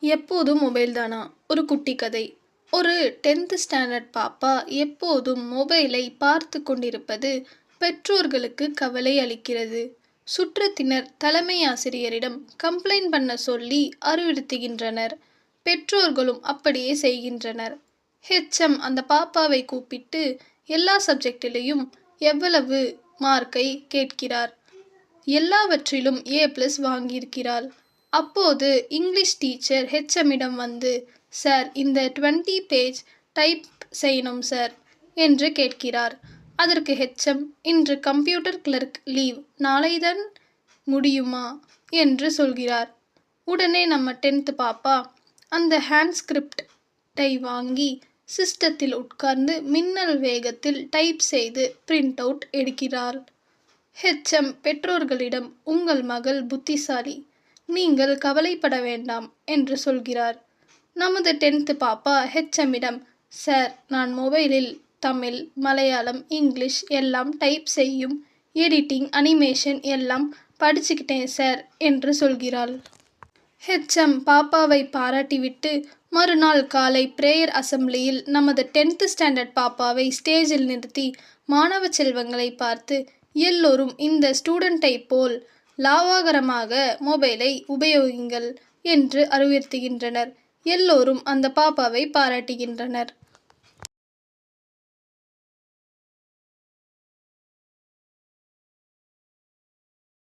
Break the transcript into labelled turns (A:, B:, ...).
A: எப்போதும் மொபைல் தானா? ஒரு குட்டி கதை. ஒரு 10th ஸ்டாண்டர்ட் பாப்பா எப்போதும் மொபைலை பார்த்து கொண்டிருப்பது பெற்றோர்களுக்கு கவலை அளிக்கிறது. சுற்றத்தினர் தலைமை ஆசிரியரிடம் கம்ப்ளைண்ட் பண்ண சொல்லி அறிவுறுத்துகின்றனர். பெற்றோர்களும் அப்படியே செய்கின்றனர். ஹெச்எம் அந்த பாப்பாவை கூப்பிட்டு எல்லா சப்ஜெக்டிலையும் எவ்வளவு மார்க்கை கேட்கிறார். எல்லாவற்றிலும் A+ வாங்கியிருக்கிறாள். அப்போது இங்கிலீஷ் டீச்சர் ஹெச்எம்மிடம் வந்து, சார், இந்த 20 பேஜ் டைப் செய்யணும் சார் என்று கேட்கிறார். அதற்கு ஹெச்எம், இன்று கம்ப்யூட்டர் கிளர்க் லீவ், நாளைதான் முடியுமா என்று சொல்கிறார். உடனே நம்ம 10th பாப்பா அந்த ஹேண்ட்ஸ்கிரிப்டை வாங்கி சிஸ்டத்தில் உட்கார்ந்து மின்னல் வேகத்தில் டைப் செய்து பிரிண்ட் அவுட் எடுக்கிறாள். ஹெச்எம் பெற்றோர்களிடம், உங்கள் மகள் புத்திசாலி, நீங்கள் கவலைப்பட வேண்டாம் என்று சொல்கிறார். நமது 10th பாப்பா ஹெச்எம்மிடம், சார், நான் மொபைலில் தமிழ், மலையாளம், இங்கிலீஷ் எல்லாம் டைப் செய்யும் எடிட்டிங், அனிமேஷன் எல்லாம் படிச்சுக்கிட்டேன் சார் என்று சொல்கிறாள். ஹெச்எம் பாப்பாவை பாராட்டிவிட்டு மறுநாள் காலை பிரேயர் அசெம்பிளியில் நமது 10th ஸ்டாண்டர்ட் பாப்பாவை ஸ்டேஜில் நிறுத்தி மாணவ செல்வங்களை பார்த்து, எல்லோரும் இந்த ஸ்டூடெண்டை போல் லாபகரமாக மொபைலை உபயோகிங்கள் என்று அறிவுறுத்துகின்றனர். எல்லோரும் அந்த பாப்பாவை பாராட்டுகின்றனர்.